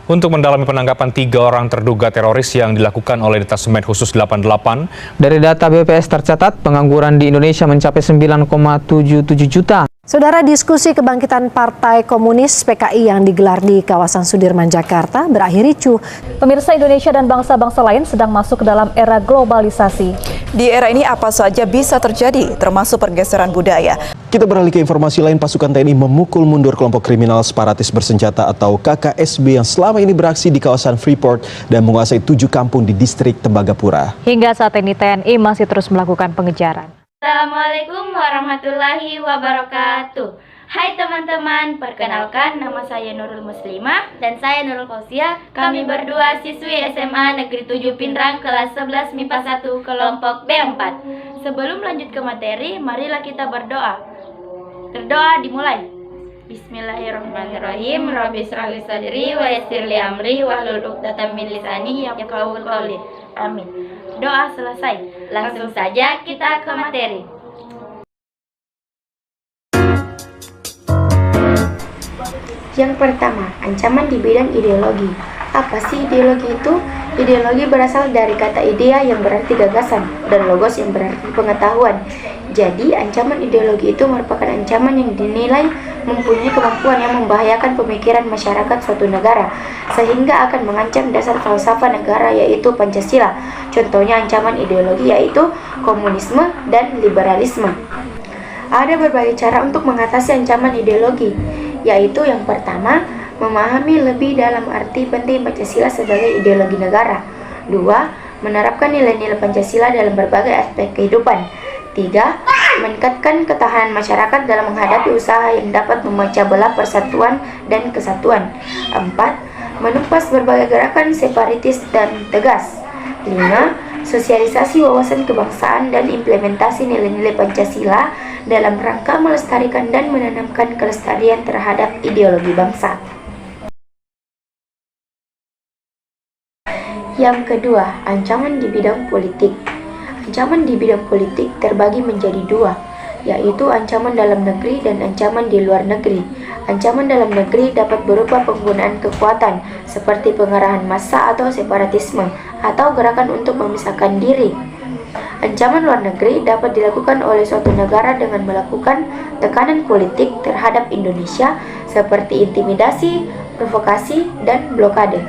untuk mendalami penangkapan 3 orang terduga teroris yang dilakukan oleh Detasemen Khusus 88. Dari data BPS tercatat, pengangguran di Indonesia mencapai 9,77 juta. Saudara, diskusi kebangkitan Partai Komunis PKI yang digelar di kawasan Sudirman, Jakarta berakhir ricuh. Pemirsa, Indonesia dan bangsa-bangsa lain sedang masuk ke dalam era globalisasi. Di era ini apa saja bisa terjadi, termasuk pergeseran budaya. Kita beralih ke informasi lain. Pasukan TNI memukul mundur kelompok kriminal separatis bersenjata atau KKSB yang selama ini beraksi di kawasan Freeport dan menguasai 7 kampung di distrik Tembagapura. Hingga saat ini TNI masih terus melakukan pengejaran. Assalamualaikum warahmatullahi wabarakatuh. Hai teman-teman, perkenalkan nama saya Nurul Muslimah dan saya Nurul Fausia. Kami berdua siswi SMA Negeri 7 Pindrang kelas 11 MIPA 1 kelompok B4. Sebelum lanjut ke materi, marilah kita berdoa. Berdoa dimulai. Bismillahirrahmanirrahim. Rabbi shrah li sadri wa yassir li amri wahlul 'uqdatam min lisani yafqahu qawli. Amin. Doa selesai. Langsung saja kita ke materi. Yang pertama, ancaman di bidang ideologi. Apa sih ideologi itu? Ideologi berasal dari kata idea yang berarti gagasan dan logos yang berarti pengetahuan. Jadi, ancaman ideologi itu merupakan ancaman yang dinilai mempunyai kemampuan yang membahayakan pemikiran masyarakat suatu negara, sehingga akan mengancam dasar falsafah negara yaitu Pancasila. Contohnya ancaman ideologi yaitu komunisme dan liberalisme. Ada berbagai cara untuk mengatasi ancaman ideologi, yaitu yang pertama, memahami lebih dalam arti penting Pancasila sebagai ideologi negara. 2. Menerapkan nilai-nilai Pancasila dalam berbagai aspek kehidupan. 3. Meningkatkan ketahanan masyarakat dalam menghadapi usaha yang dapat memecah belah persatuan dan kesatuan. 4. Menumpas berbagai gerakan separatis dan tegas. 5. Sosialisasi wawasan kebangsaan dan implementasi nilai-nilai Pancasila dalam rangka melestarikan dan menanamkan kelestarian terhadap ideologi bangsa. Yang kedua, ancaman di bidang politik. Ancaman di bidang politik terbagi menjadi 2, yaitu ancaman dalam negeri dan ancaman di luar negeri. Ancaman dalam negeri dapat berupa penggunaan kekuatan, seperti pengerahan massa atau separatisme, atau gerakan untuk memisahkan diri. Ancaman luar negeri dapat dilakukan oleh suatu negara dengan melakukan tekanan politik terhadap Indonesia, seperti intimidasi, provokasi, dan blokade.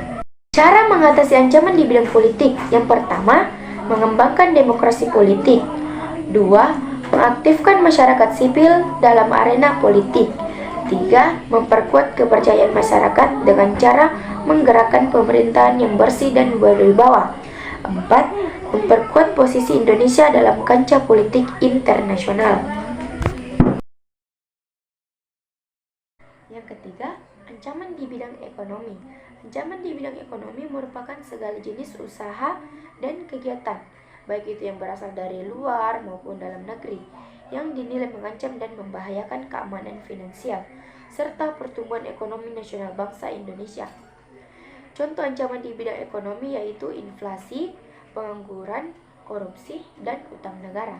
Cara mengatasi ancaman di bidang politik. Yang pertama, mengembangkan demokrasi politik. 2. Mengaktifkan masyarakat sipil dalam arena politik. 3. Memperkuat kepercayaan masyarakat dengan cara menggerakkan pemerintahan yang bersih dan berwibawa. 4. Memperkuat posisi Indonesia dalam kancah politik internasional. Yang ketiga, ancaman di bidang ekonomi. Ancaman di bidang ekonomi merupakan segala jenis usaha dan kegiatan, baik itu yang berasal dari luar maupun dalam negeri, yang dinilai mengancam dan membahayakan keamanan finansial, serta pertumbuhan ekonomi nasional bangsa Indonesia. Contoh ancaman di bidang ekonomi yaitu inflasi, pengangguran, korupsi, dan utang negara.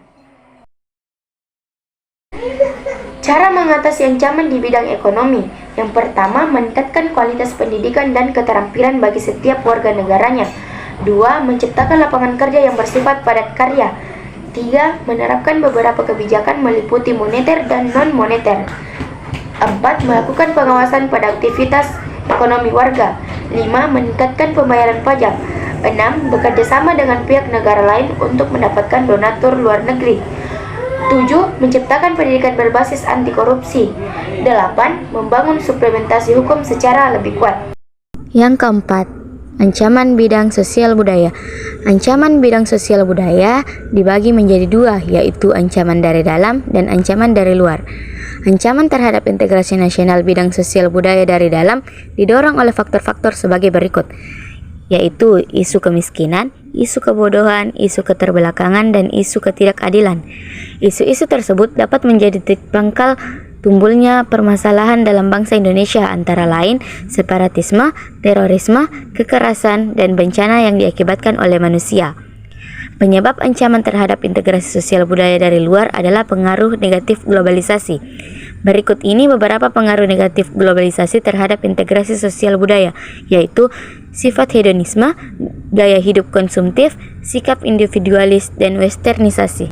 Cara mengatasi ancaman di bidang ekonomi. Yang pertama, meningkatkan kualitas pendidikan dan keterampilan bagi setiap warga negaranya. 2. Menciptakan lapangan kerja yang bersifat padat karya. 3. Menerapkan beberapa kebijakan meliputi moneter dan non-moneter. 4. Melakukan pengawasan pada aktivitas ekonomi warga. 5. Meningkatkan pembayaran pajak. 6. Bekerjasama dengan pihak negara lain untuk mendapatkan donatur luar negeri. 7. Menciptakan pendidikan berbasis anti korupsi. 8. Membangun suplementasi hukum secara lebih kuat. Yang keempat, ancaman bidang sosial budaya. Ancaman bidang sosial budaya dibagi menjadi 2, yaitu ancaman dari dalam dan ancaman dari luar. Ancaman terhadap integrasi nasional bidang sosial budaya dari dalam didorong oleh faktor-faktor sebagai berikut, yaitu isu kemiskinan, isu kebodohan, isu keterbelakangan, dan isu ketidakadilan. Isu-isu tersebut dapat menjadi titik pangkal tumbuhnya permasalahan dalam bangsa Indonesia, antara lain separatisme, terorisme, kekerasan, dan bencana yang diakibatkan oleh manusia. Penyebab ancaman terhadap integrasi sosial budaya dari luar adalah pengaruh negatif globalisasi. Berikut ini beberapa pengaruh negatif globalisasi terhadap integrasi sosial budaya, yaitu sifat hedonisme, gaya hidup konsumtif, sikap individualis, dan westernisasi.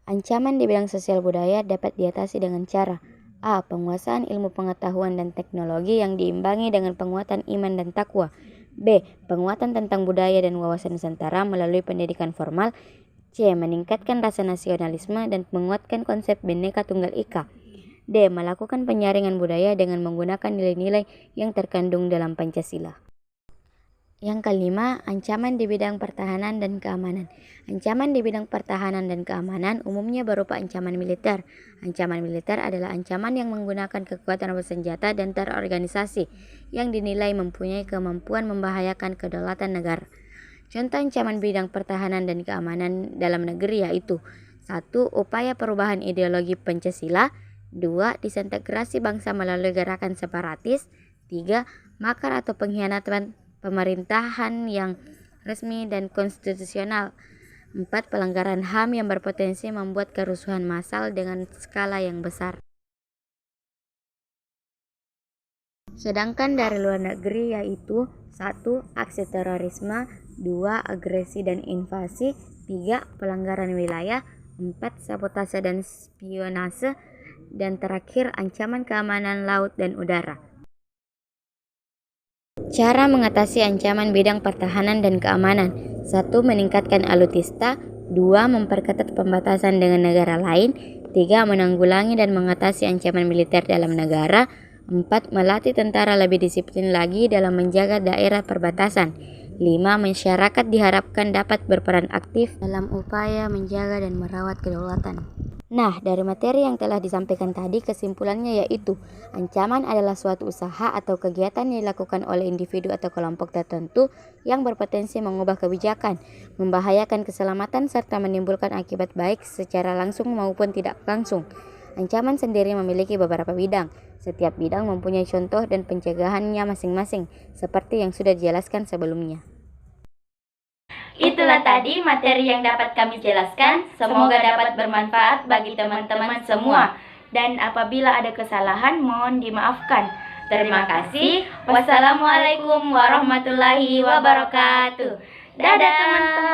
Ancaman di bidang sosial budaya dapat diatasi dengan cara A. Penguasaan ilmu pengetahuan dan teknologi yang diimbangi dengan penguatan iman dan takwa. B. Penguatan tentang budaya dan wawasan Nusantara melalui pendidikan formal. C. Meningkatkan rasa nasionalisme dan menguatkan konsep Bhinneka Tunggal Ika. D. Melakukan penyaringan budaya dengan menggunakan nilai-nilai yang terkandung dalam Pancasila. Yang kelima, ancaman di bidang pertahanan dan keamanan. Ancaman di bidang pertahanan dan keamanan umumnya berupa ancaman militer. Ancaman militer adalah ancaman yang menggunakan kekuatan bersenjata dan terorganisasi yang dinilai mempunyai kemampuan membahayakan kedaulatan negara. Contoh ancaman bidang pertahanan dan keamanan dalam negeri yaitu 1. Upaya perubahan ideologi Pancasila. 2. Disintegrasi bangsa melalui gerakan separatis. 3. Makar atau pengkhianatan pemerintahan yang resmi dan konstitusional. 4. Pelanggaran HAM yang berpotensi membuat kerusuhan massal dengan skala yang besar. Sedangkan dari luar negeri yaitu 1. Aksi terorisme. 2. Agresi dan invasi. 3. Pelanggaran wilayah. 4. Sabotase dan spionase. Dan terakhir, ancaman keamanan laut dan udara. Cara mengatasi ancaman bidang pertahanan dan keamanan. 1. Meningkatkan alutsista. 2. Memperketat pembatasan dengan negara lain. 3. Menanggulangi dan mengatasi ancaman militer dalam negara. 4. Melatih tentara lebih disiplin lagi dalam menjaga daerah perbatasan. 5. Masyarakat diharapkan dapat berperan aktif dalam upaya menjaga dan merawat kedaulatan. Nah, dari materi yang telah disampaikan tadi, kesimpulannya yaitu ancaman adalah suatu usaha atau kegiatan yang dilakukan oleh individu atau kelompok tertentu yang berpotensi mengubah kebijakan, membahayakan keselamatan, serta menimbulkan akibat baik secara langsung maupun tidak langsung. Ancaman sendiri memiliki beberapa bidang. Setiap bidang mempunyai contoh dan pencegahannya masing-masing, seperti yang sudah dijelaskan sebelumnya. Itulah tadi materi yang dapat kami jelaskan. Semoga dapat bermanfaat bagi teman-teman semua. Dan apabila ada kesalahan, mohon dimaafkan. Terima kasih. Wassalamualaikum warahmatullahi wabarakatuh. Dadah teman-teman.